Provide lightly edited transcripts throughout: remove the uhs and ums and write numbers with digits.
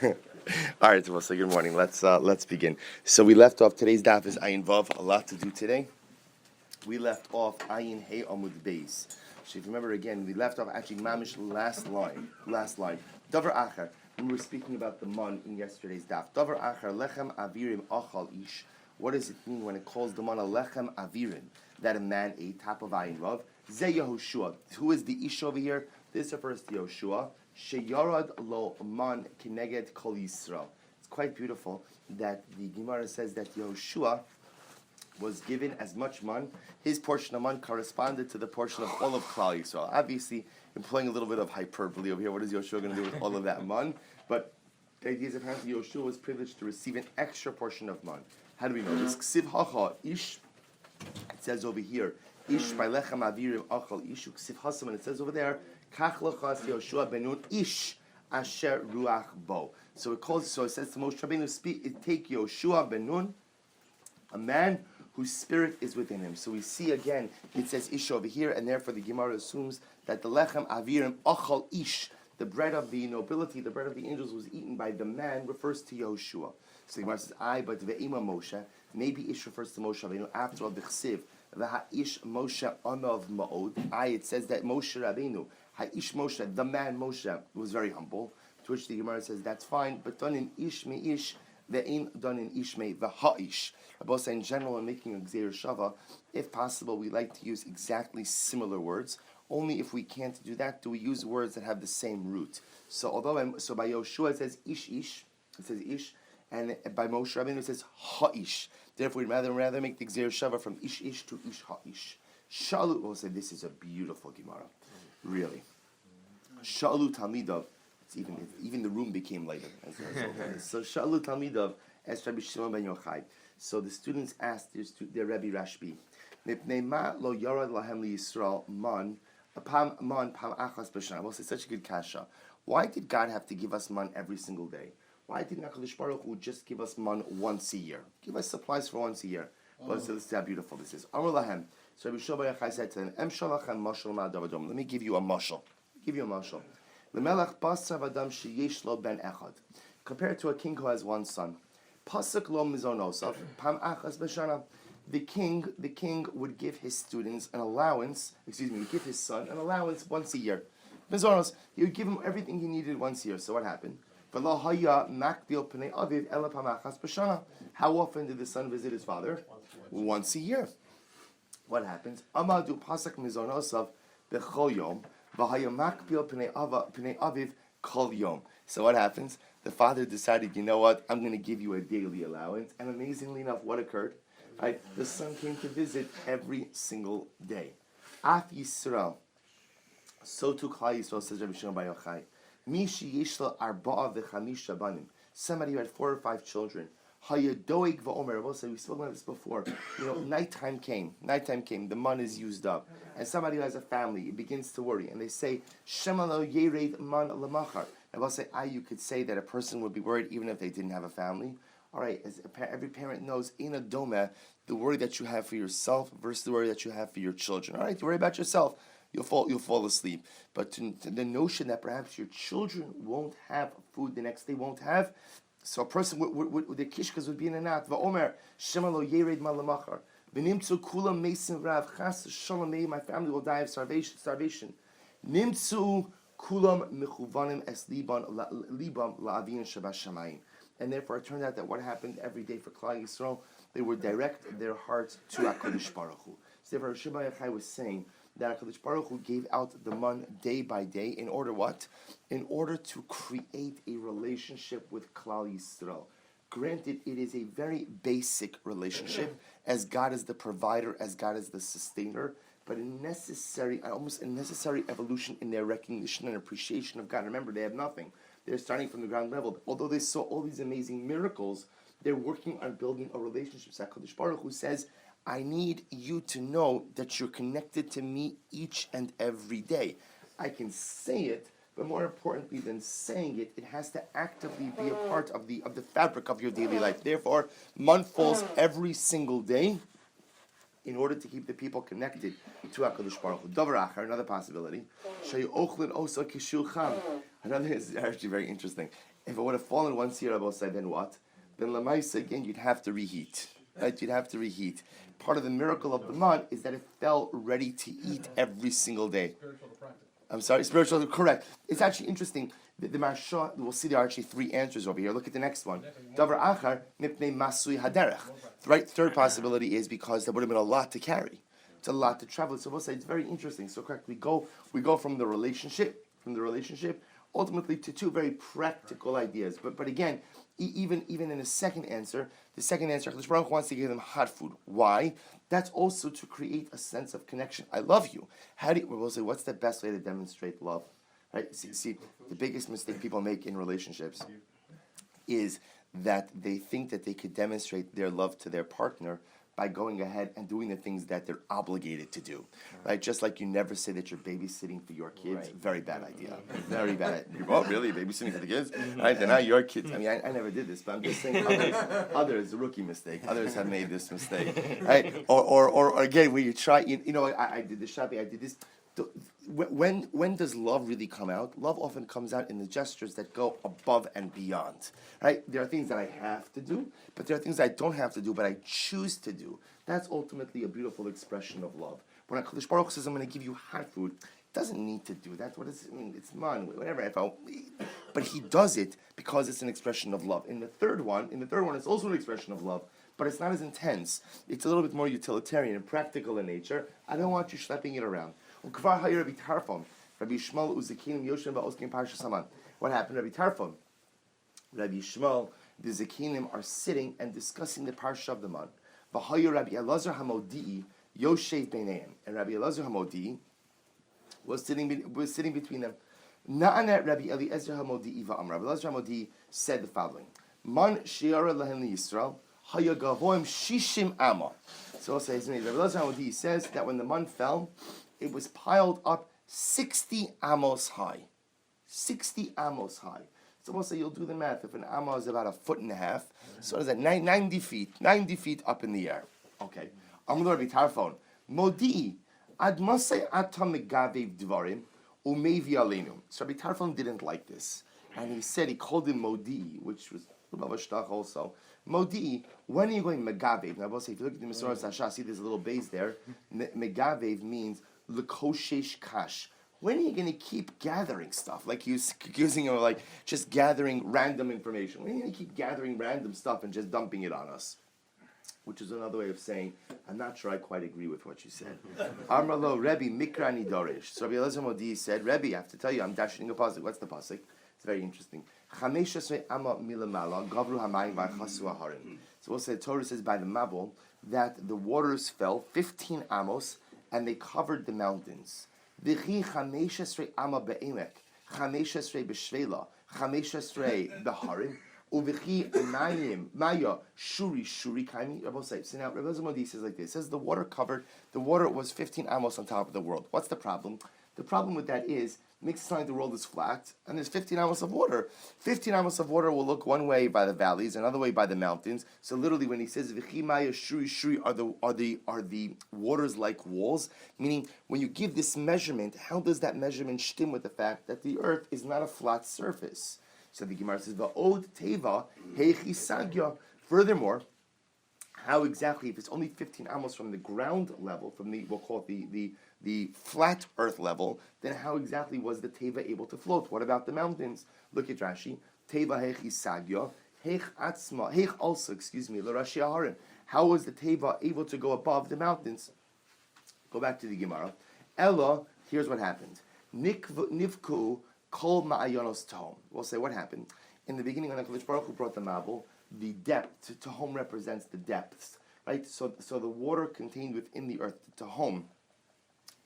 All right, well, so good morning. Let's begin. So we left off. Today's daf is Ayin Vav. A lot to do today. We left off Ayin Hey Amud Beis. So if you remember again, we left off actually Mamish last line. Davar Acher. We were speaking about the man in yesterday's daf. Davar Acher Lechem Avirim Achal Ish. What does it mean when it calls the man a Lechem Avirim? That a man ate. Top of Ayin Vav. Ze Yehoshua. Who is the Ish over here? This refers to Yehoshua. Sheyarad lo man kineged kol Yisrael. It's quite beautiful that the Gemara says that Yehoshua was given as much man. His portion of man corresponded to the portion of all of Klal Yisrael. Obviously, employing a little bit of hyperbole over here. What is Yehoshua going to do with all of that man? But the idea is apparently Yehoshua was privileged to receive an extra portion of man. How do we know this? Ksiv hacha ish. It says over here, ish by lechem avirim achal ish. Ksiv hasam, and it says over there, Kach lachas Yehoshua benun ish asher ruach bo. So it says to Moshe Rabbeinu, take Yehoshua benun, a man whose spirit is within him. So we see again, it says ish over here, and therefore the Gemara assumes that the lechem avirim achal ish, the bread of the nobility, the bread of the angels, was eaten by the man, refers to Yehoshua. So the Gemara says, but ve'ima Moshe, maybe ish refers to Moshe Rabbeinu. After all, the chsiv, v'ha'ish Moshe anav ma'od. It says that Moshe Rabbeinu, Ha'ish Moshe, the man Moshe, was very humble. To which the Gemara says, that's fine, but done in ish me ish, ve'in done in ish me v'ha'ish. Both in general, in making a Gzeir Shava, if possible, we like to use exactly similar words. Only if we can't do that, do we use words that have the same root. So by Yoshua it says ish ish, it says ish, and by Moshe Rabbeinu it says ha'ish. Therefore, we'd rather make the Gzeir Shava from ish ish to ish ha'ish. Shalu will say this is a beautiful Gemara. Really. Shalu Talmidov, even the room became lighter. So Shalu Talmidov asked Rabbi Shimon ben Yochai. So the students asked their Rebbe Rashbi, Mipnei ma lo yarad lahem liyisrael man pam achas b'shana. Well, it's such a good kasha. Why did God have to give us man every single day? Why didn't HaKadosh Baruch Hu just give us man once a year? Give us supplies for once a year. Well, so let's see how beautiful this is. Amar lahem. So Rabbi Shimon ben Yochai said to them, let me give you a mashal. Compared to a king who has one son. Pasuk lo mizonosav pam achas b'shana. The king would give his students an allowance. Would give his son an allowance once a year. Mizonos, he would give him everything he needed once a year. So what happened? How often did the son visit his father? Once a year. What happens? Amadu pasak mizonosav b'chol yom v'hayamak bil pnei aviv kol yom. So what happens? The father decided, you know what? I'm going to give you a daily allowance. And amazingly enough, what occurred? Right? The son came to visit every single day. Af Yisrael. So too Klal Yisrael, says Rabbi Shimon bar Yochai. Mishi yishla arba'a v'chamisha banim. Somebody who had 4 or 5 children. Hayadoig v'omer. So we spoke about this before. Nighttime came. The man is used up. And somebody who has a family, it begins to worry. And they say, Shema lo yered man lamachar. And we'll say, you could say that a person would be worried even if they didn't have a family. All right, as every parent knows, in a doma, the worry that you have for yourself versus the worry that you have for your children. All right, you worry about yourself, you'll fall asleep. But to the notion that perhaps your children won't have food the next day, won't have, so a person with the kishkas would be in a knot. Va'omer, shema lo yered ma lamachar. V'nimtzu kulam mesim rav chas shalom mei, my family will die of starvation. Nimtzu kulam mechuvanim es libam la'avin shabashamayim. And therefore, it turned out that what happened every day for Klal Yisrael, they would direct their hearts to HaKadosh Baruch Hu. So therefore, Rabbi Shimon Yochai was saying that HaKadosh Baruch Hu gave out the man day by day in order what? In order to create a relationship with Klal Yisrael. Granted, it is a very basic relationship, as God is the provider, as God is the sustainer, but almost a necessary evolution in their recognition and appreciation of God. Remember, they have nothing. They're starting from the ground level. Although they saw all these amazing miracles, they're working on building a relationship. HaKadosh Baruch Hu says, I need you to know that you're connected to me each and every day. I can say it, but more importantly than saying it, it has to actively be a part of the fabric of your daily life. Therefore, man falls every single day in order to keep the people connected to HaKadosh Baruch Hu. Davar Acher, another possibility. Another is actually very interesting. If it would have fallen once here, Rabbi said, then what? Then Lamaisa, again, you'd have to reheat. Right? You'd have to reheat. Part of the miracle of the mud is that it fell ready to eat every single day. Spiritual to practical. I'm sorry, spiritual, correct. It's actually interesting. The Marsha, we'll see there are actually three answers over here. Look at the next one. Davar achar mipnei masui haderech. Right, third possibility is because there would have been a lot to carry. It's a lot to travel. So we'll say it's very interesting. So correct, we go from the relationship, ultimately to two very practical ideas. But again, even in the second answer, HaKadosh Baruch Hu wants to give them hot food. Why? That's also to create a sense of connection. I love you. We'll say, what's the best way to demonstrate love? Right? See, the biggest mistake people make in relationships is that they think that they could demonstrate their love to their partner by going ahead and doing the things that they're obligated to do, right? Just like you never say that you're babysitting for your kids. Right. Very bad idea. Very bad. Oh, really? Babysitting for the kids? Right? They're not your kids. I mean, I never did this, but I'm just saying others, a rookie mistake. Others have made this mistake, right? Or again, where you try, I did this shopping, I did this. When does love really come out? Love often comes out in the gestures that go above and beyond. Right? There are things that I have to do, but there are things I don't have to do, but I choose to do. That's ultimately a beautiful expression of love. When HaKadosh Baruch Hu says, I'm going to give you hot food, it doesn't need to do that. What does it mean? It's man, whatever. But he does it because it's an expression of love. In the third one, it's also an expression of love, but it's not as intense. It's a little bit more utilitarian and practical in nature. I don't want you schlepping it around. What happened, Rabbi Tarfon? Rabbi Shmuel, the Zakinim are sitting and discussing the parsha of the man. Rabbi Elazar Hamodi Yoshev Beineim, and Rabbi Elazar Hamodi was sitting between them. Na'anet Rabbi Eliezer Hamodi Iva Rabbi Elazar Hamodi said the following: Man shiara lahem Yisrael hayagavoim shishim ama. So says Rabbi Elazar Hamodi says that when the man fell, it was piled up 60 amos high. 60 amos high. So we'll say you'll do the math. If an amma is about 1.5 feet, so is that 90 feet? 90 feet up in the air. Okay. Amr Rabbi Tarfon. Modi ad masay atam megavev dvarim umevi aleinu. So Rabbi Tarfon didn't like this, and he called him Modi, which was Rabbi Shtach also. Modi, when are you going megavev? Now we'll say if you look at the Masorah Sasha, see there's a little base there. Megavev means lekoshesh kash. When are you going to keep gathering stuff? Like using like just gathering random information. When are you going to keep gathering random stuff and just dumping it on us? Which is another way of saying, I'm not sure I quite agree with what you said. Amralo Rebbe Mikrani Dorish. So Rabbi Elazar Modi said, Rebbe, I have to tell you, I'm dashing a pasuk. What's the pasuk? It's very interesting. So we'll say, the Torah says by the Mabul that the waters fell 15 amos and they covered the mountains. V'chi 15 ama be'emek, 15 b'shvela, 15 b'harim, u'v'chi mayim, maya, shuri kaimi. Rabbi say. So now Rabbi Zomodi says like this. It says the water was 15 amos on top of the world. What's the problem? The problem with that is, makes it sound like the world is flat, and there's 15 amos of water. 15 amos of water will look one way by the valleys, another way by the mountains. So literally, when he says "v'chimaya shuri," are the waters like walls? Meaning, when you give this measurement, how does that measurement stem with the fact that the earth is not a flat surface? So the Gemara says, "Va'od teva heichisagya." Furthermore, how exactly, if it's only 15 amos from the ground level, from we'll call it the flat earth level, then how exactly was the Teva able to float? What about the mountains? Look at Rashi. Teva heich isagya, heich also, l'rashi aharon. How was the Teva able to go above the mountains? Go back to the Gemara. Ella, here's what happened. Nivku kol ma'ayonos tahom. We'll say what happened. In the beginning, when HaKadosh Baruch Hu brought the Mabul, the depth, Tahom represents the depths, right? So the water contained within the earth, the Tahom,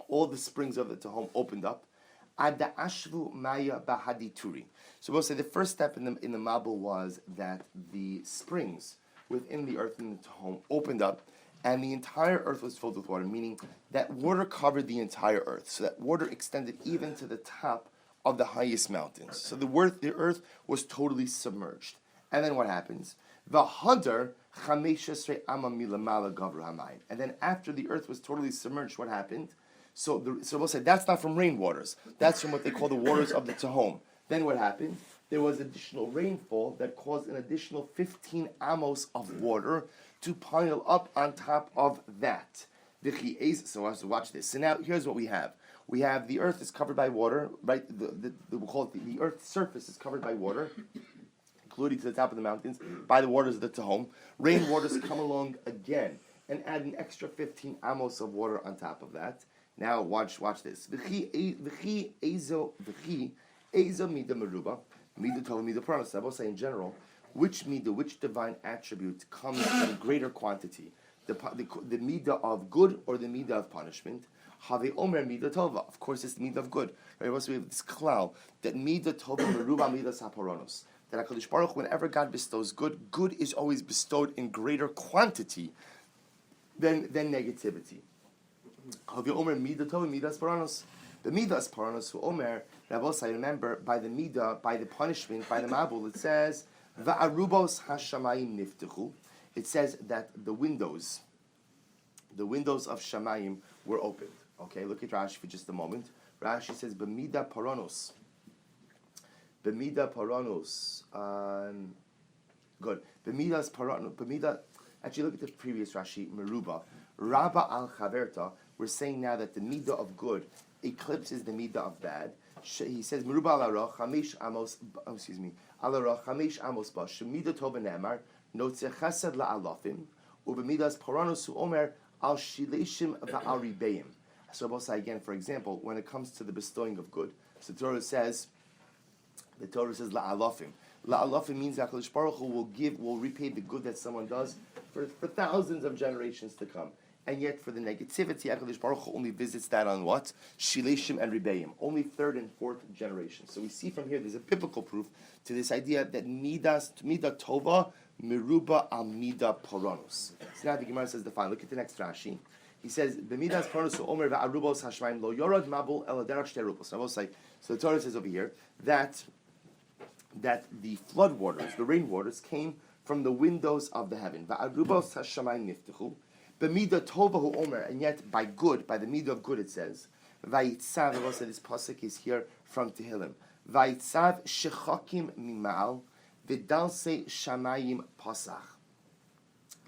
all the springs of the Tahom opened up. Ada ashvu maya bahadituri. So we'll say the first step in the Mabul was that the springs within the earth in the Tahom opened up, and the entire earth was filled with water, meaning that water covered the entire earth. So that water extended even to the top of the highest mountains. So the earth was totally submerged. And then what happens? V'hadar chameshesrei ama milamala gavru hamayim. And then after the earth was totally submerged, what happened? So we'll say that's not from rainwaters. That's from what they call the waters of the Tahom. Then what happened? there was additional rainfall that caused an additional 15 amos of water to pile up on top of that. So watch this. So now here's what we have. We have the earth is covered by water, right? We'll call it the earth's surface is covered by water, including to the top of the mountains, by the waters of the Tehom. Rain waters come along again and add an extra 15 amos of water on top of that. Now watch this. V'chi ezo mida meruba, mida tova, mida pranos. I will say in general, which divine attribute comes in greater quantity? The midah of good or the midah of punishment? Have omer midah tova. Of course, it's the midah of good. Right? Also, we have this klal that midah tova meruba midah saporonos. That HaKadosh Baruch Hu, whenever God bestows good, good is always bestowed in greater quantity than negativity. Have omer midah tova midah saporonos. The midah saporonos who omer. Rabosai, remember by the midah, by the punishment, by the mabul, it says va'arubos hashamayim niftechu. It says that the windows of Shamayim were opened. Okay, look at Rashi for just a moment. Rashi says, "B'mida paronos." B'mida paronos. Good. B'midas paronos. B'mida. Actually, look at the previous Rashi. Meruba. Rabba al chaverta. We're saying now that the midah of good eclipses the midah of bad. He says, "Meruba al arach chamish amos." Excuse me. Al arach chamish amos ba. Shemida tova ne'amar. Notzeh chesed la'alafim, ubemidas paranos uomer al shileshim va'al ribeim. So I'll say again, for example, when it comes to the bestowing of good, so the Torah says la'alafim. La'alafim means that HaKadosh Baruch Hu will repay the good that someone does for thousands of generations to come. And yet for the negativity, HaKadosh Baruch Hu only visits that on what? Shileshim and Ribeim. Only third and fourth generation. So we see from here, there's a biblical proof to this idea that midah tova, Meruba al mida poronos. So now the Gemara says the fine. Look at the next Rashi. He says, "B'midas poronos omer va'arubos hashmayim lo yorad mabul el derech shtei rubos." I will say. So the Torah says over here that the flood waters, the rain waters, came from the windows of the heaven. Va'arubos hashamayim niftechu. B'mida tovahu omer, and yet by the midah of good, it says, "Vayitzav." I will say this pasuk is here from Tehillim. "Vayitzav shechakim mimal." Vidalse shamayim pasach.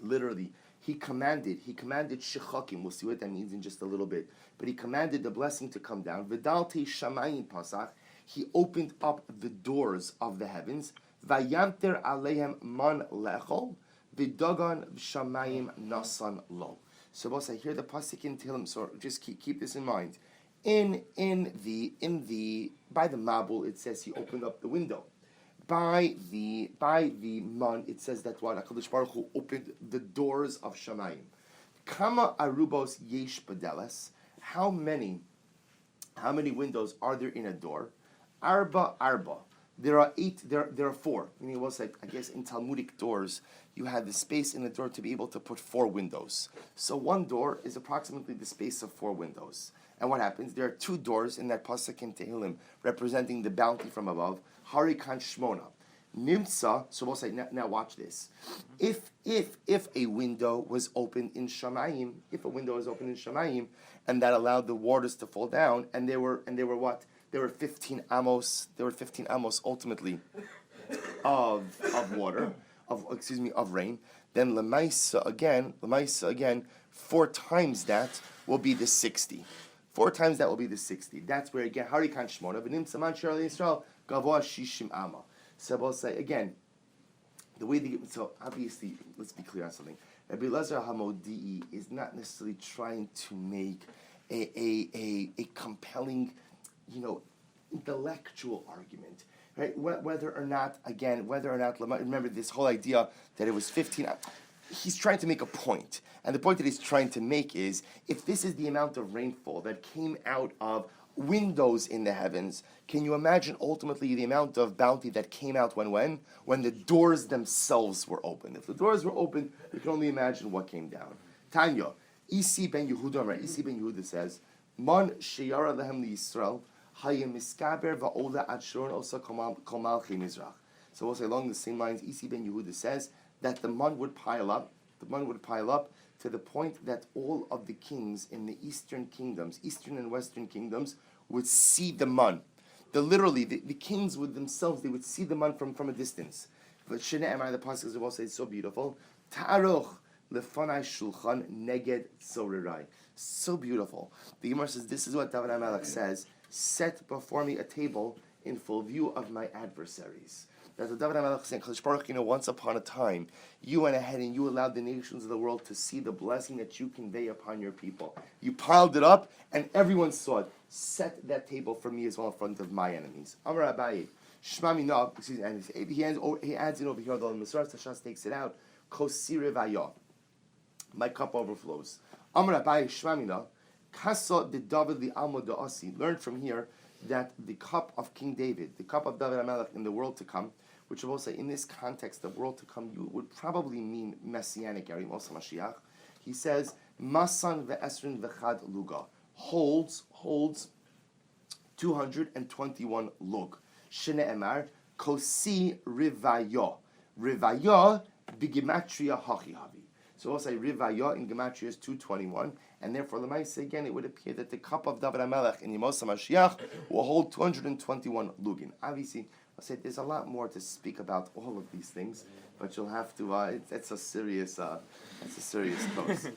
Literally, he commanded shechakim. We'll see what that means in just a little bit. But he commanded the blessing to come down. Vidalte shamayim pasach. He opened up the doors of the heavens. Vayamter alehem man lechol. Vidagan shamayim nasan lo. So boss, I hear the pasuk in Tehillim. So just keep this in mind. In the by the mabul, it says he opened up the window. By the man, it says that what HaKadosh Baruch Hu opened the doors of Shamayim. Kama arubos yesh bedeles. How many windows are there in a door? Arba. There are 8. There are 4. Meaning it was like, I guess in Talmudic doors, you had the space in the door to be able to put 4 windows. So one door is approximately the space of 4 windows. And what happens? There are 2 doors in that pasuk in Tehillim representing the bounty from above. Harikan Shmona. Nimsa, so we'll say, now watch this. If a window was open in Shamayim, and that allowed the waters to fall down, and they were what? There were 15 amos ultimately of water, of rain. Then Lemaisa again, 4 times that will be the 60. 4 times that will be the 60. That's where again, Harikan Shmona, V'nim Saman Shar Yisrael, Gavoa Shishim Ama. So we'll say again, so obviously, let's be clear on something. Rabbi Elazar Hamodi'i is not necessarily trying to make a compelling, intellectual argument, right? Whether or not, remember this whole idea that it was 15. He's trying to make a point. And the point that he's trying to make is, if this is the amount of rainfall that came out of windows in the heavens, can you imagine ultimately the amount of bounty that came out when the doors themselves were open? If the doors were open, you can only imagine what came down. Tanya, Isi ben Yehuda says, Man sheyara lehem liyisrael, hayem miskaber va'ola adshuron osa komal mizrach. So we'll say along the same lines, Isi ben Yehuda says that the man would pile up to the point that all of the kings in the eastern and western kingdoms would see the man. the kings would themselves, they would see the man from a distance. But Shene Emai, the pasuk will say, it's so beautiful. Ta'aruch lefanai shulchan neged tzorirai. So beautiful. The Gemara says, this is what David HaMelech says, set before me a table in full view of my adversaries. That's what David HaMelech is saying. Kadosh Baruch, once upon a time, you went ahead and you allowed the nations of the world to see the blessing that you convey upon your people. You piled it up, and everyone saw it. Set that table for me as well in front of my enemies. Amar Abaye, Shema Mina, and he adds it over here, though the Masorat Tashas takes it out. Kosire Vaya. My cup overflows. Amar Abaye, Shema Mina, Kasa de David li Almo de Asi. Learn from here that the cup of King David, the cup of David HaMelech in the world to come, which will say in this context, the world to come, you would probably mean messianic era, also Mashiach. He says, Masan ve'esrin v'chad luga, holds 221 lug. Shene emar, kosi rivaya. Rivaya bigimatria hachihavi. So we'll say rivaya in gematria is 221, and therefore, Lamaisa, again, it would appear that the cup of David HaMelech in Yemos HaMashiach will hold 221 lugin. Obviously, I said there's a lot more to speak about all of these things, but you'll have to. It's a serious post.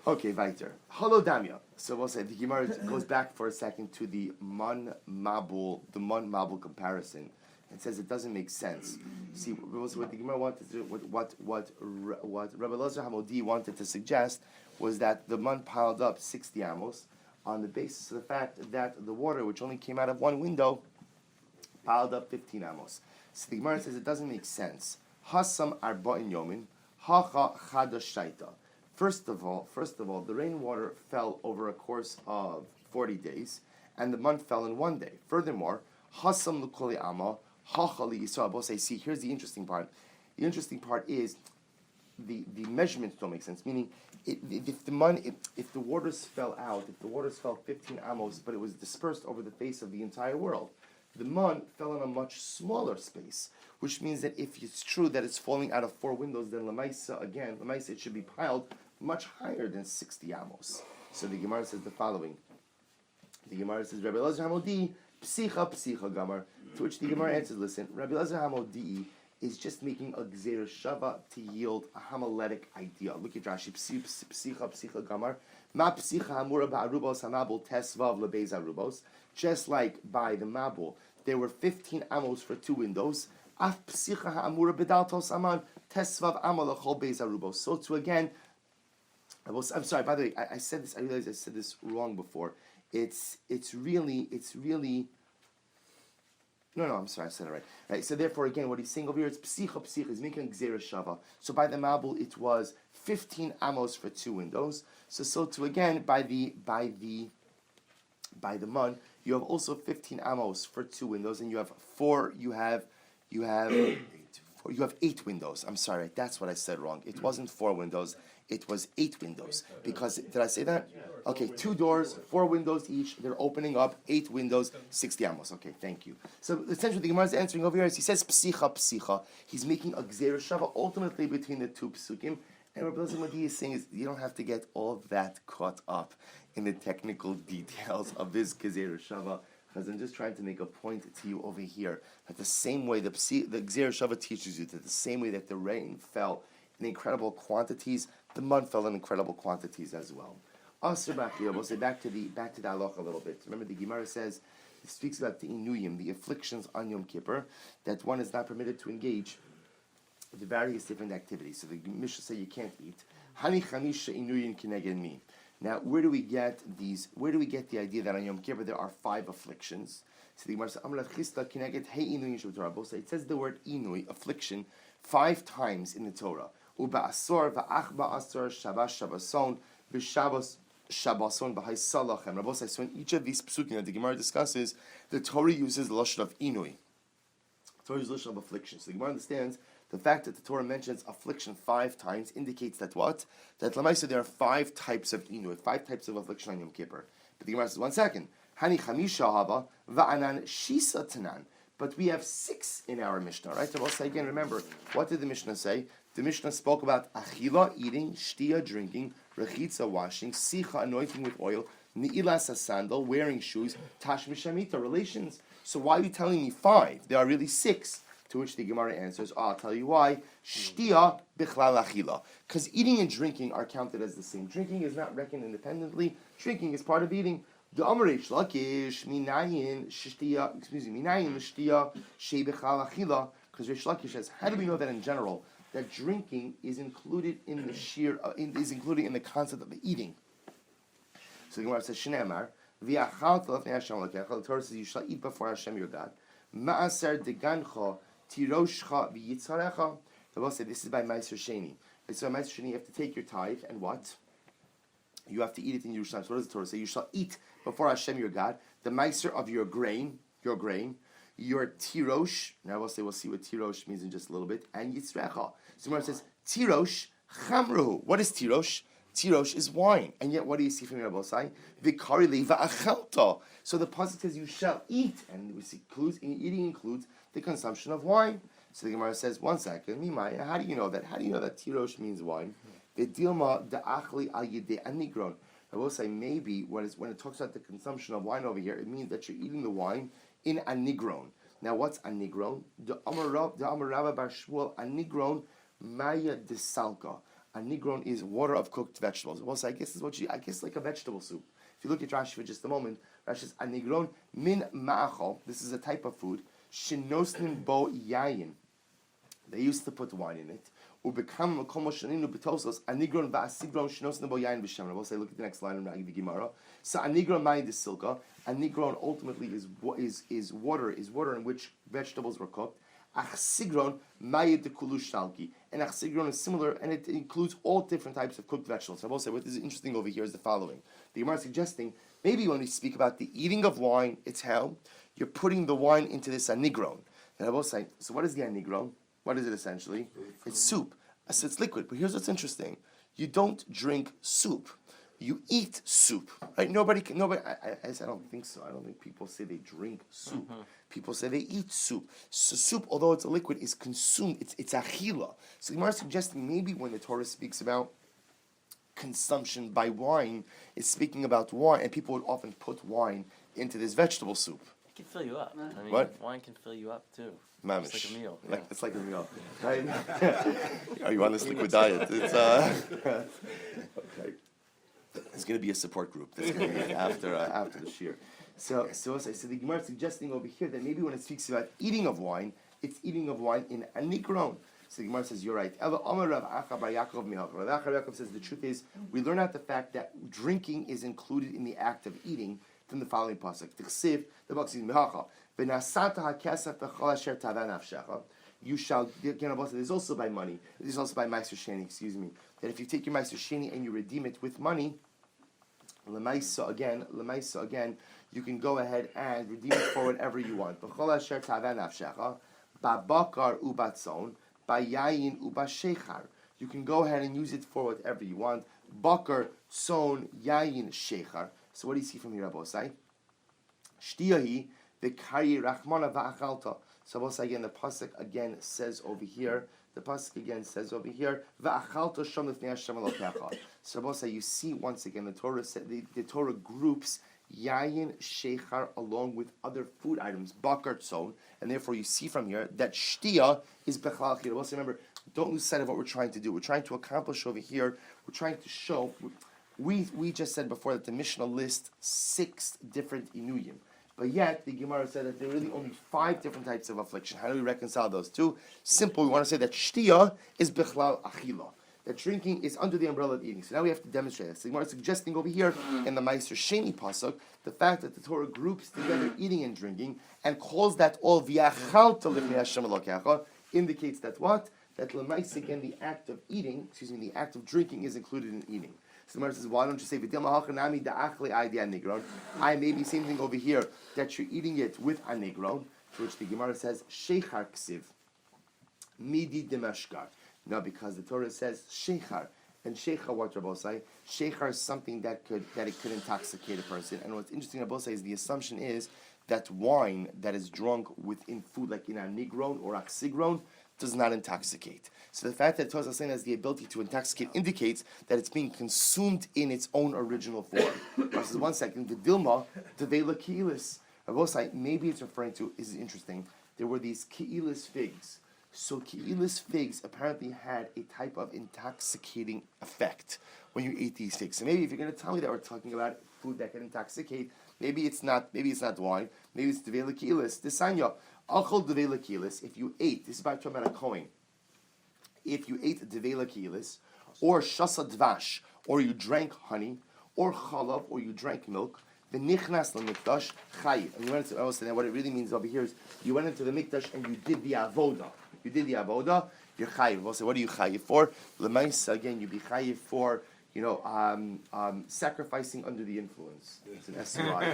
Okay, weiter. Hello, Damya. So we'll say the Gemara goes back for a second to the Mon Mabul comparison. It says it doesn't make sense. See, what the Gemara wanted to do, what Rabbi Elazar Hamodi wanted to suggest was that the Mon piled up 60 amos on the basis of the fact that the water, which only came out of one window, piled up 15 amos. So the Gemara says it doesn't make sense. Hasam arba'in yomin, hacha chadashaita. First of all, the rainwater fell over a course of 40 days, and the month fell in one day. Furthermore, hasam lukoli ama, hacha li Yisrael. Both say, see, here's the interesting part. The interesting part is the measurements don't make sense. Meaning, if the waters fell 15 amos, but it was dispersed over the face of the entire world, the man fell in a much smaller space, which means that if it's true that it's falling out of 4 windows, then Lamaisa, it should be piled much higher than 60 amos. So the Gemara says the following. The Gemara says, Rabbi Elazar Hamodi, psicha gamar. To which the Gemara answers, listen, Rabbi Elazar Hamodi is just making a gzeir shava to yield a homiletic idea. Look at Rashi, psicha gamar. Ma psicha hamura ba'arubos hamabul tesvav lebeiz arubos. Just like by the Mabul, there were 15 amos for 2 windows. Af psicha ha'amura bedaltos aman tesvav amal l'chol beis arubos. So to again, I'm sorry. By the way, I said this. I realized I said this wrong before. It's really. No, I'm sorry. I said it right. Right. So therefore, again, what he's saying over here is psicha. He's making gzeira shava. So by the Mabul, it was 15 amos for 2 windows. So to again by the Mun, you have also 15 amos for 2 windows, and you have 8 windows. I'm sorry, that's what I said wrong. It wasn't 4 windows, it was 8 windows. Because, did I say that? Okay, 2 doors, 4 windows each, they're opening up, 8 windows, 60 amos. Okay, thank you. So essentially the Gemara is answering over here is he says psicha. He's making a gzeira shava ultimately between the 2 psukim. And what he is saying is you don't have to get all that caught up in the technical details of this gzeira shava, because I'm just trying to make a point to you over here that the same way the gzeira shava teaches you that the same way that the rain fell in incredible quantities, the mud fell in incredible quantities as well. Asr b'achiyah, we'll say back to the halacha a little bit. Remember the Gemara says, it speaks about the inuyim, the afflictions on Yom Kippur, that one is not permitted to engage the various different activities. So the Mishnah say you can't eat. Hani chamisha inuyin kineged mi. Now, where do we get the idea that on Yom Kippur there are 5 afflictions? So the Gemara says, Amar chista kineged hey inuyin shel. So it says the word inui, affliction, 5 times in the Torah. Uba asor va'ach ba'asor shabbos shabboson b'shabbos shabboson b'hay salachem. Rabbi says, so in each of these psukim that the Gemara discusses, the Torah uses the lashon of inui. The Torah uses the lashon of affliction. So the Gemara understands the fact that the Torah mentions affliction 5 times indicates that what? That Lamaisa there are 5 types of inui, 5 types of affliction on Yom Kippur. But the Gemara says, 1 second. Hani chamisha haba va'anan shisa tanan. But we have 6 in our Mishnah, right? So we'll say again, remember, what did the Mishnah say? The Mishnah spoke about achila, eating, shtia, drinking, rechitza, washing, sicha, anointing with oil, Ni'ilas a sandal, wearing shoes, tashmi shamita, relations. So why are you telling me 5? There are really 6. To which the Gemara answers, I'll tell you why. Shtia bichlal achila. Because eating and drinking are counted as the same. Drinking is not reckoned independently. Drinking is part of eating. The Amarish Lakish minayin shtia, minayin shtia she bichlal achila. Because Rish Lakish says, how do we know that in general that drinking is included in the is included in the concept of eating? So the Gemara says, Shneimar v'achal lefnei Hashem Elokecha. The Torah says you shall eat before Hashem your God. Ma'aser degancha tiroshcha v'yitzarecha. The Bible said this is by Ma'aser Sheni. So by Ma'aser Sheni you have to take your tithe and what? You have to eat it in Yerushalayim. So what does the Torah say? You shall eat before Hashem your God the Ma'aser of your grain, your tirosh. Now we'll see what tirosh means in just a little bit. And yitzrecha. So Gemara says tirosh chamruhu. What is tirosh? Tirosh is wine, and yet what do you see from Rabbosai? Vikari leva achalta. So the pasuk says you shall eat, and we see eating includes the consumption of wine. So the Gemara says, 1 second, Mimaya, how do you know that? How do you know that tirosh means wine? V'dilma da'achli al yedei anigron. Rabbosai, maybe when it talks about the consumption of wine over here, it means that you're eating the wine in anigron. Now what's anigron? The Amarava bar Shmuel anigron maya desalka. Anigron is water of cooked vegetables. Well, so I guess like a vegetable soup. If you look at Rashi for just a moment, Rashi says anigron min ma'achol. This is a type of food. Shinosnin bo yayin. They used to put wine in it. Ubekam makomo shaninu betosos anigron va'asigron shinosnin bo yayin b'shem. We'll say, look at the next line in Ragi Gemara. So anigron mayin de silka. Anigron ultimately is water in which vegetables were cooked. Achsigron mayed de kulushalki. And achsigron is similar, and it includes all different types of cooked vegetables. I will say what is interesting over here is the following. The Gemara is suggesting maybe when we speak about the eating of wine, it's how you're putting the wine into this anigron. And I will say, so what is the anigron? What is it essentially? It's soup. So it's liquid. But here's what's interesting: you don't drink soup. You eat soup, right? I don't think so. I don't think people say they drink soup. Mm-hmm. People say they eat soup. So soup, although it's a liquid, is consumed. It's achila. So Gemara is suggesting maybe when the Torah speaks about consumption by wine, it's speaking about wine, and people would often put wine into this vegetable soup. It can fill you up. I mean, what? Wine can fill you up too. Mamish. It's like a meal. It's like a meal, right? Are you on this liquid diet? It's okay. There's going to be a support group that's going to be after the shir. So the Gemara is suggesting over here that maybe when it speaks about eating of wine, it's eating of wine in anikron. So the Gemara says, you're right. Rav Yaakov says the truth is, we learn out the fact that drinking is included in the act of eating from the following pasuk. The pasuk says, you shall, there's also by money, there's also by Meiser Sheni, that if you take your Meiser Sheni and you redeem it with money, Lemaisa again, you can go ahead and redeem it for whatever you want. Babakar ubatzon, bayayin ubashechar. You can go ahead and use it for whatever you want. Bakar, tzon, yayin, shechar. So what do you see from here, Abosai? Shtiyahi, v'kari rachmana v'achalta. So again, the pasuk again says over here. V'achalta sham lifnei Hashem Elokecha. So you see once again the Torah said the Torah groups yayin shechar along with other food items, bakar tzon, and therefore you see from here that shtia is bechlal chiyuv. Also remember, don't lose sight of what we're trying to do. We're trying to accomplish over here. We're trying to show. We just said before that the Mishnah lists 6 different inuyim. But yet, the Gemara said that there are really only 5 different types of affliction. How do we reconcile those two? Simple, we want to say that shtia is bichlal achila. That drinking is under the umbrella of eating. So now we have to demonstrate this. So the Gemara is suggesting over here in the Meiser Sheni pasuk, the fact that the Torah groups together eating and drinking and calls that all v'yachalta lifnei Hashem Elokecha indicates that what? That l'maisa, again, the act of eating, the act of drinking is included in eating. So the Gemara says, why don't you say I maybe same thing over here, that you're eating it with anigron, to which the Gemara says, sheichar ksiv, midi demeshkar. No, because the Torah says sheichar. And sheichar, what Rabbosai? Sheichar is something that it could intoxicate a person. And what's interesting, Rabbosai, is the assumption is that wine that is drunk within food, like in anigron or oxygron, does not intoxicate. So the fact that Torah is saying has the ability to intoxicate indicates that it's being consumed in its own original form. Versus 1 second, the Dilma, the Vela Ki'ilis. I will say, maybe it's referring to, this is interesting, there were these Ki'ilis figs. So Ki'ilis figs apparently had a type of intoxicating effect when you ate these figs. So maybe if you're going to tell me that we're talking about food that can intoxicate, maybe it's not wine, maybe it's Devela Ki'ilis. Desanya, Achol Devela Ki'ilis, if you ate, this is about talking about a Kohen, if you ate Devela Ki'ilis, or Shasa Dvash, or you drank honey, or Chalav, or you drank milk, the Nichnas Mikdash Chayiv. And you went into, I was saying, what it really means over here is, you went into the Mikdash and you did the Avodah. You did the avoda, you're chayiv. We'll say, what are you chayiv for? L'maisa, again, you'd be chayiv for, sacrificing under the influence. It's an SUI.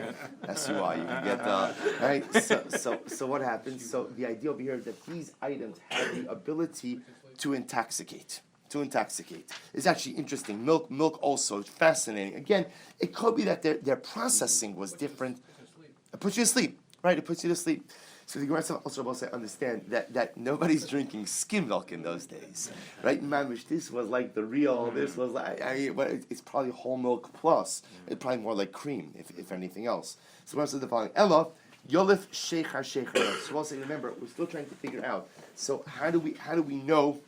SUI. You can get right. So what happens? So the idea over here is that these items have the ability to intoxicate. It's actually interesting. Milk also fascinating. Again, it could be that their processing was different. It puts you to sleep, right? It puts you to sleep. So the Gemara also understand that nobody's drinking skim milk in those days, right? Mamish, this was like the real. This was like it's probably whole milk plus. It's probably more like cream, if anything else. So Gemara says the following: Ella Yolif Sheichar. So we'll say, remember, we're still trying to figure out. So how do we know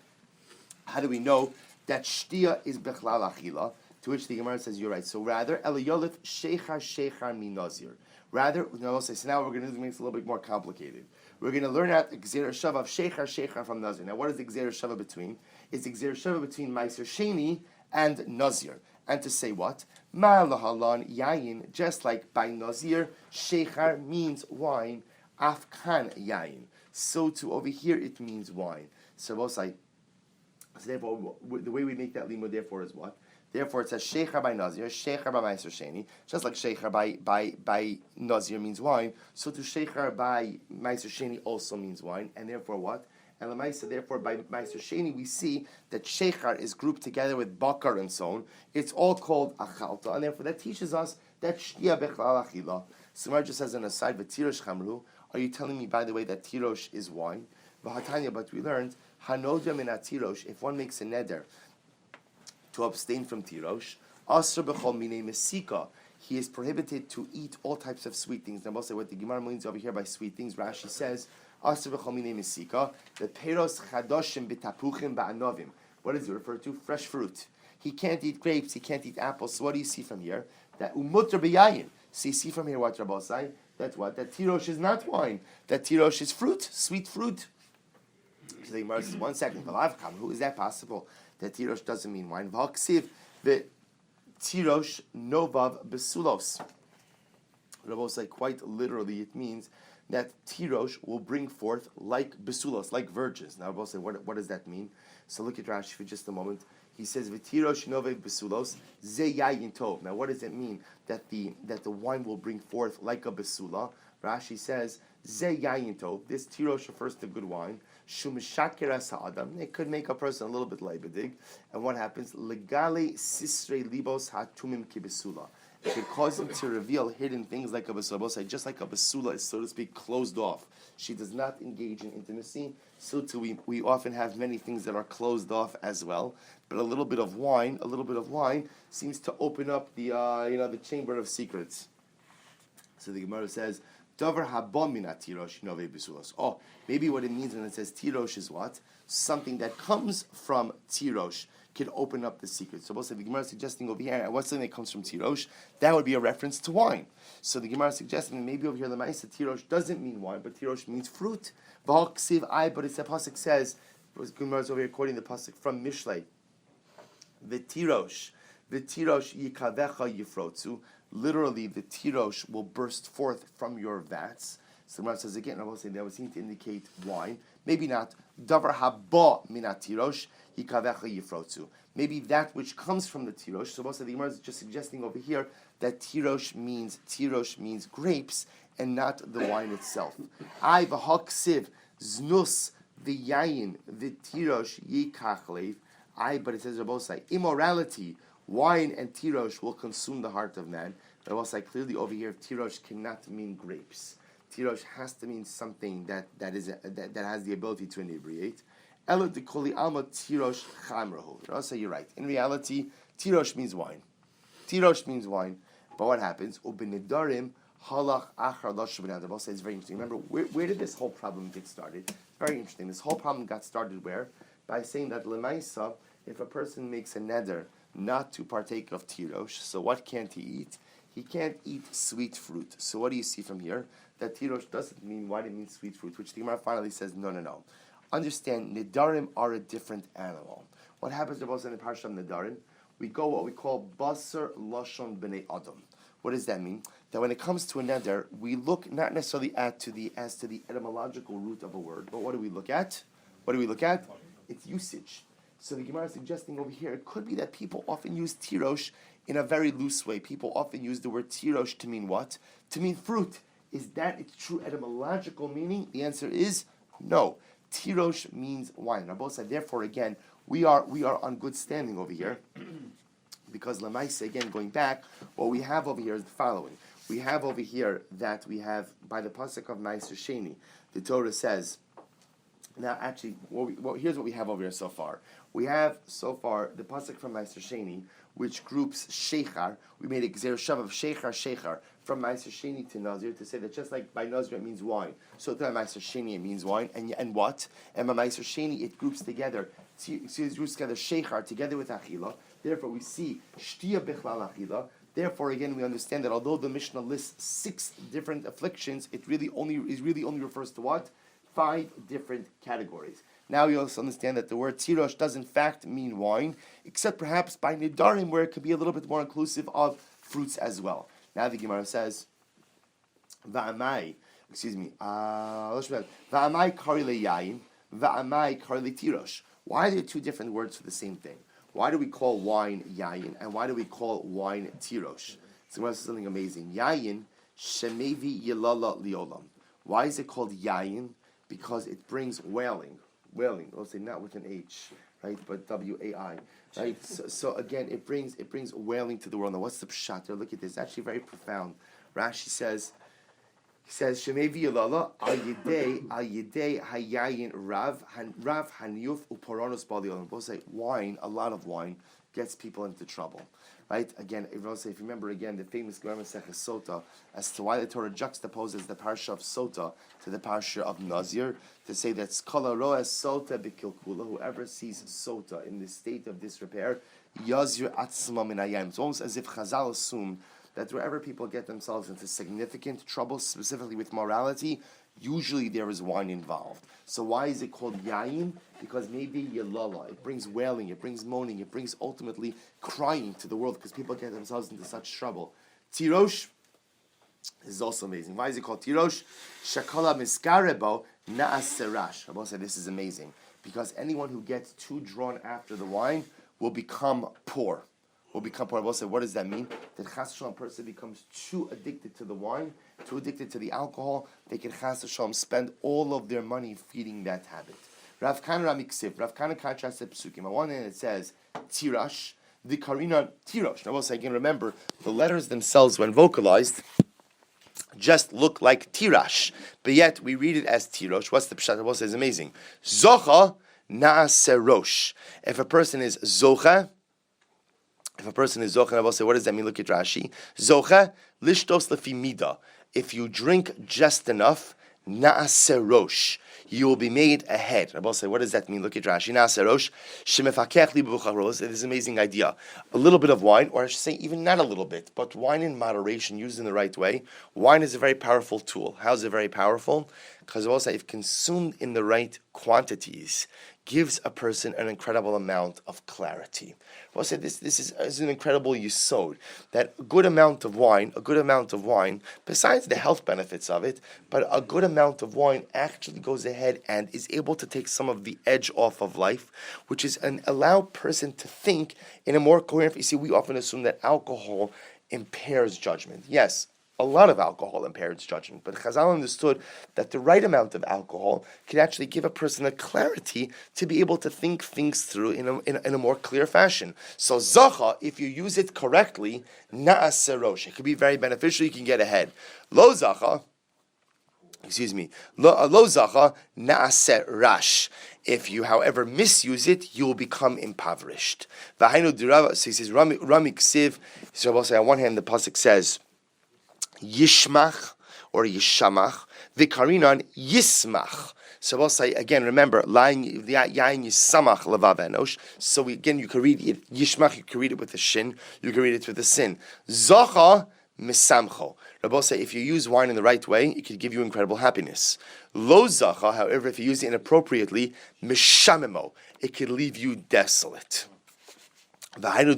that shtia is bechlal achila? To which the Gemara says, you're right. So rather, Ella Yolif Sheichar min nazir. Rather, so now we're going to make it a little bit more complicated. We're going to learn out Gzeir Shava of Sheichar from Nazir. Now, what is the Gzeir Shava between? It's the Gzeir Shava between Meiser Sheni and Nazir. And to say what? Ma'alahalan Yayin, just like by Nazir, Sheichar means wine, Afkan Yayin. So too over here it means wine. So therefore, the way we make that limud therefore is what? Therefore, it says Sheichar by Nazir, Sheichar by Meiser Sheni. Just like Sheichar by Nazir means wine, so to Sheichar by Meiser Sheni also means wine. And therefore, what? And Lamaisa, therefore, by Meiser Sheni, we see that Sheichar is grouped together with Bakar and so on. It's all called Achalta, and therefore that teaches us that Shtia Bechlal Achila. Samar just says on the side, Tirosh Chamru. Are you telling me, by the way, that Tirosh is wine? V'hatanya, but we learned Hanodia min Tirosh. If one makes a neder to abstain from tirosh, asr b'chol minei mesika, he is prohibited to eat all types of sweet things. Now, also what the Gemara means over here by sweet things, Rashi says, asr b'chol minei mesika, the peros chadoshim b'tapuchim ba'anovim. What does it refer to? Fresh fruit. He can't eat grapes, he can't eat apples. So what do you see from here? That umutter b'yayin. So you see from here what Rabbosai? That's what? That tirosh is not wine. That tirosh is fruit, sweet fruit. So the Gemara says, 1 second, who is that possible? That tirosh doesn't mean wine. V'haksiv the tirosh novav besulos. Rabbosai, quite literally, it means that tirosh will bring forth like besulos, like virgins. Now, Rabbosai, what does that mean? So look at Rashi for just a moment. He says, "V'tirosh novav besulos ze yayin tov." Now, what does it mean that the wine will bring forth like a besula? Rashi says, "Ze yayin tov." This tirosh refers to good wine. Shumishaker Adam. It could make a person a little bit leibedig. And what happens? Legale sisre libos hatumim kibesula. It could cause him to reveal hidden things like a besula. Just like a besula is, so to speak, closed off. She does not engage in intimacy. So too, we often have many things that are closed off as well. But a little bit of wine seems to open up the chamber of secrets. So the Gemara says, Davar haba min tirosh nove besulos. Oh, maybe what it means when it says tirosh is what? Something that comes from tirosh can open up the secret. So the Gemara is suggesting over here, what's something that comes from tirosh? That would be a reference to wine. So the Gemara is suggesting that maybe over here the Ma'isa tirosh doesn't mean wine, but tirosh means fruit. V'haksiv I, but it's the pasuk says, the Gemara is over here quoting the pasuk from Mishlei. The tirosh yikavecha yifrotzu. Literally, the tirosh will burst forth from your vats. So the Gemara says again, I will say that would seem to indicate wine. Maybe not. Davar haba minat tirosh hikavecha yifrotzu. Maybe that which comes from the tirosh. So most of the Gemara is just suggesting over here that tirosh means grapes and not the wine itself. I v'haksiv znus v'yayin v'tirosh yikachlev. But it says Rabbosai, immorality, wine and tirosh will consume the heart of man. But also clearly over here, tirosh cannot mean grapes. Tirosh has to mean something that has the ability to inebriate. Elo dekoli alma tirosh chamrahu. Also, you're right. In reality, tirosh means wine. Tirosh means wine. But what happens? Ubinidarim halach achar lashon b'nadar. Also, it's very interesting. Remember, where did this whole problem get started? Very interesting. This whole problem got started where? By saying that lemaisa, if a person makes a neder not to partake of tirosh, so what can't he eat? He can't eat sweet fruit. So what do you see from here? That tirosh doesn't mean wine, it means sweet fruit, which the Gemara finally says, no. Understand, nidarim are a different animal. What happens to us in the parsha of nidarim? We go what we call basar lashon b'nei adam. What does that mean? That when it comes to a neder, we look not necessarily as to the etymological root of a word, but what do we look at? Its usage. So the Gemara is suggesting over here, it could be that people often use tirosh in a very loose way. People often use the word tirosh to mean what? To mean fruit. Is that its true etymological meaning? The answer is no. Tirosh means wine. Rabbi said, therefore, again, we are on good standing over here. Because Lamaisa, again, going back, what we have over here is the following. We have over here that we have, by the pasuk of Ma'aser Sheni, the Torah says, now actually, here's what we have over here so far. We have, so far, the pasuk from Ma'aser Sheni, which groups Shechar. We made a Gzer Shav of Shechar, from Ma'aser Sheni to Nazir, to say that just like by Nazir it means wine, so to Ma'aser Sheni it means wine, and what? And by Ma'aser Sheni it groups together, Shechar together with Achila. Therefore, we see Shtia Bechlal Achila. Therefore, again, we understand that although the Mishnah lists 6 different afflictions, it really only refers to what? 5 different categories. Now we also understand that the word tirosh does in fact mean wine, except perhaps by nidarim, where it could be a little bit more inclusive of fruits as well. Now the Gemara says, Va'amai kari leyayin, va'amai kari letirosh. Why are there 2 different words for the same thing? Why do we call wine yayin, and why do we call wine tirosh? So this is something amazing. Yayin, shemevi yilala liolam. Why is it called yayin? Because it brings wailing. I'll say not with an H, right, but W-A-I, right? So again, it brings wailing to the world. Now, what's the pshat there? Look at this. It's actually very profound. Rashi says, Shemevi Yilala al yidei hayayin rav haniyuf uporonos baliolam. Both say wine, a lot of wine, gets people into trouble. Right? Again, if you remember again the famous Gemara Masechah Sota as to why the Torah juxtaposes the parsha of Sota to the parsha of Nazir, to say that Skala Roa Sota Bikilkula, whoever sees Sota in the state of disrepair, Yazir Atzma Min Hayam. It's almost as if Chazal assumed that wherever people get themselves into significant trouble, specifically with morality, usually there is wine involved. So why is it called yayin? Because maybe yilala, it brings wailing, it brings moaning, it brings ultimately crying to the world because people get themselves into such trouble. Tirosh is also amazing. Why is it called tirosh? Shakala miskarebo naaserash. Rabbi said this is amazing because anyone who gets too drawn after the wine will become poor. Rabbi said, what does that mean? That chas v'shalom person becomes too addicted to the wine, too addicted to the alcohol, they can chas v'shalom spend all of their money feeding that habit. Rav Kana contrasts the psukim. On one hand it says tirash, the karina tirosh. Now also again remember the letters themselves when vocalized just look like tirash, but yet we read it as tirosh. What's the pshat? Rabbi says amazing. Zocha na'aserosh. If a person is zocha, I will say, what does that mean? Look at Rashi. Zocha lishtos lefi mida. If you drink just enough, na'aserosh, you will be made a head. I will say, what does that mean? Look at Rashi. Na'aserosh shemefakech li b'bucharos. It is an amazing idea. A little bit of wine, or I should say, even not a little bit, but wine in moderation, used in the right way. Wine is a very powerful tool. How is it very powerful? Because I will say, if consumed in the right quantities, gives a person an incredible amount of clarity. Well, I said this is an incredible yisod, that a good amount of wine, besides the health benefits of it, but a good amount of wine actually goes ahead and is able to take some of the edge off of life, which is allow person to think in a more coherent. You see, we often assume that alcohol impairs judgment. Yes, a lot of alcohol impairs judgment, but Chazal understood that the right amount of alcohol can actually give a person a clarity to be able to think things through in a more clear fashion. So zacha, if you use it correctly, na'aserosh, it could be very beneficial, you can get ahead. Lo zacha, Excuse me. Lo zacha na'aseh rash. If you, however, misuse it, you will become impoverished. V'hainu d'Rava. So he says, Rami ksiv. So I'll say on one hand, the pasuk says, Yishmach or Yishamach. V'karinan Yismach. So we'll say again. Remember, yain yisamach levav enosh. So again, you can read it Yishmach. You can read it with a shin. You can read it with a sin. Zacha misamcho. Rabbi say if you use wine in the right way, it could give you incredible happiness. Lo zacha, however, if you use it inappropriately, mishamemo, it could leave you desolate. This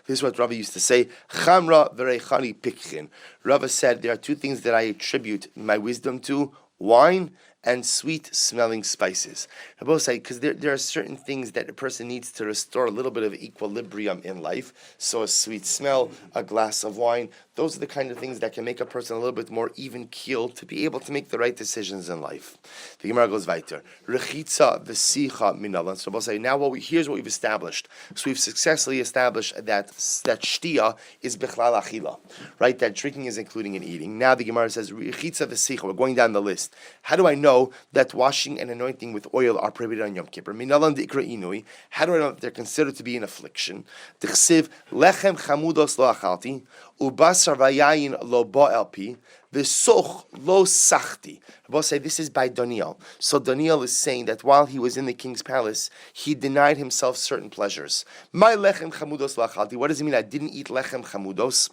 is what Rava used to say. Chamra v'reichani pikchin. Rava said there are two things that I attribute my wisdom to: wine and sweet-smelling spices. I both say because there are certain things that a person needs to restore a little bit of equilibrium in life. So a sweet smell, a glass of wine, those are the kind of things that can make a person a little bit more even-keeled to be able to make the right decisions in life. The Gemara goes weiter. Rechitza v'sicha minalan. So I'll say now here's what we've established. So we've successfully established that shtia is bichlal achila, right? That drinking is including in eating. Now the Gemara says rechitza v'sicha. We're going down the list. How do I know that washing and anointing with oil are prohibited on Yom Kippur? Minalan d'ikra inui. How do I know that they're considered to be an affliction? T'chsiv lechem chamudos lo achalti ubasar vayayin lo ba'elpi v'soch lo sachti. Rabbi say this is by Daniel. So Daniel is saying that while he was in the king's palace, he denied himself certain pleasures. My lechem chamudos lo achalti. What does it mean? I didn't eat lechem chamudos.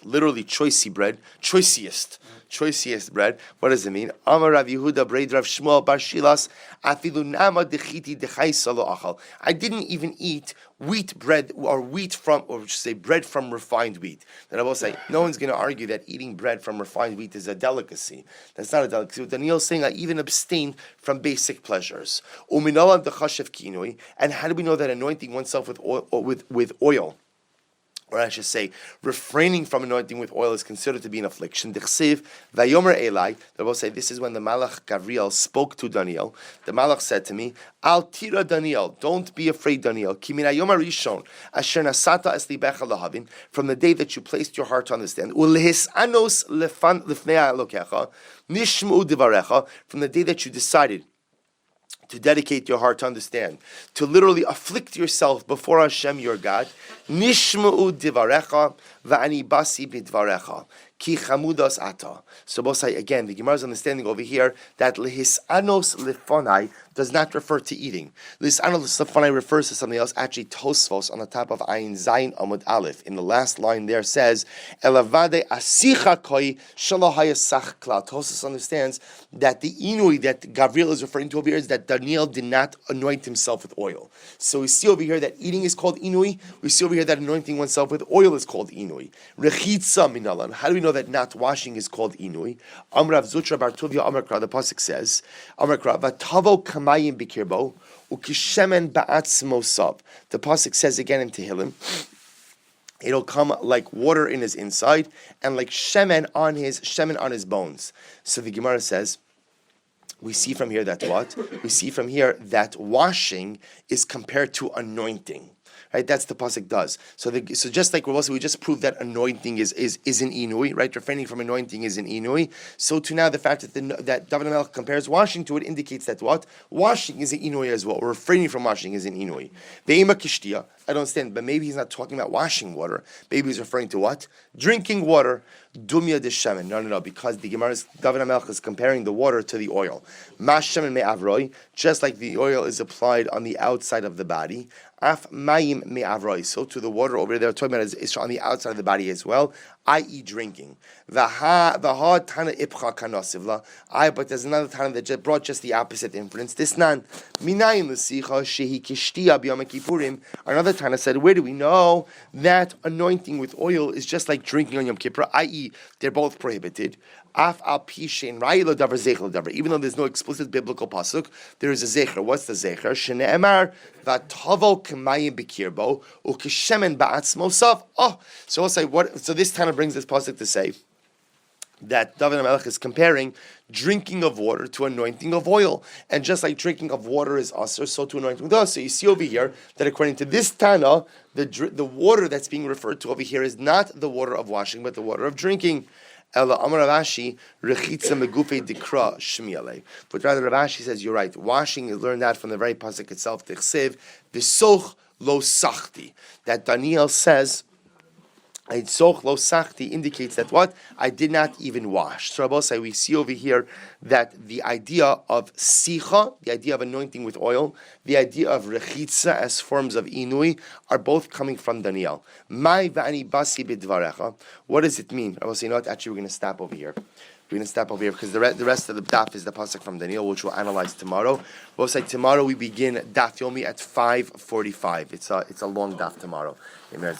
Literally choicey bread, choicest bread. What does it mean? Amar Rav Yehuda Breid Rav Shmuel Bar Shilas Afilu Nama Dechiti Dechaisa Lo Achal. I didn't even eat wheat bread or bread from refined wheat. Then I will say no one's going to argue that eating bread from refined wheat is a delicacy. That's not a delicacy. Daniel's saying I even abstained from basic pleasures. Uminalan Dechashev Kinoi. And how do we know that anointing oneself with oil? Or I should say, refraining from anointing with oil is considered to be an affliction. Dichsiv, Vayomer Eli, they will say, this is when the Malach Gabriel spoke to Daniel. The Malach said to me, Al tira Daniel, don't be afraid, Daniel. Kimina Yoma Rishon, Asher Nasata Es Libecha Lahavin, from the day that you placed your heart to understand. Ulehis Anos Lefnei Elokecha, Nishmu Divarecha, from the day that you decided to dedicate your heart to understand, to literally afflict yourself before Hashem your God. Nishma'u divarecha va'ani basi bidvarecha ki chamudas ata. So we'll say again, the Gemara's understanding over here that lehisanos lefonai does not refer to eating. Lehisanos lefonai refers to something else. Actually, Tosfos on the top of Ayin Zayin Amud Aleph in the last line there says elavade asicha koi shalahayasach klal. Tosfos understands that the inui that Gabriel is referring to over here is that Daniel did not anoint himself with oil. So we see over here that eating is called inui. We see over here that anointing oneself with oil is called inui. Rechitza minalan. How do we know that not washing is called inui? Amrav Zutra Bar Tuvia Amrakra, the pasuk says, Amrakra vatavo kamayim bikirbo ukishemen ba'atzmosav. The pasuk says again in Tehillim, it'll come like water in his inside and like shemen on his bones. So the Gemara says, we see from here that what? We see from here that washing is compared to anointing. Right, that's the pasuk does. So just like we just proved that anointing is an inui, right? Refraining from anointing is an inui. So to now the fact that David HaMelech compares washing to it indicates that what? Washing is an inui as well. Or refraining from washing is an inui. Ve'ema kishtia, I don't understand, but maybe he's not talking about washing water. Maybe he's referring to what? Drinking water. Dumya de shemen. No, because the Gemara's David HaMelech is comparing the water to the oil. Mas shemen me'avroi, just like the oil is applied on the outside of the body. Af mayim me'avroi. So to the water over there, talking about is on the outside of the body as well, i.e. drinking. V'ha tana ipcha kanosivla. But there's another tana that brought just the opposite inference. This nan minayin l'sicha shehi kishtia b'yom kippurim. Another tana said, where do we know that anointing with oil is just like drinking on Yom Kippur, i.e. they're both prohibited. Af al pishin ra'ilo davar zecher davar. Even though there's no explicit biblical pasuk, there is a zecher. What's the zecher? Shne'emar v'tavo k'mayim b'kirbo u'k'shemen ba'atzmosav. So we'll say what? So this kind of brings this pasuk to say that David HaMelech is comparing drinking of water to anointing of oil. And just like drinking of water is usher, so to anointing with us. So you see over here that according to this Tana, the water that's being referred to over here is not the water of washing, but the water of drinking. Ela Amar Rav Ashi rechitza megufe dikra shmi alei. But rather Rav Ashi says you're right. Washing, you learn that from the very pasuk itself. Tichsev v'soch lo sachti. That Daniel says. Soch lo sachti indicates that what? I did not even wash. So Rabbosai, we see over here that the idea of sicha, the idea of anointing with oil, the idea of rechitza as forms of inui, are both coming from Daniel. Mai v'ani basi b'dvarecha. What does it mean? Rabbosai, you know what? Actually, we're going to stop over here. We're going to stop over here because the rest of the daf is the pasuk from Daniel, which we'll analyze tomorrow. We'll say tomorrow we begin Daf Yomi at 5:45. It's a long daf tomorrow. Amen.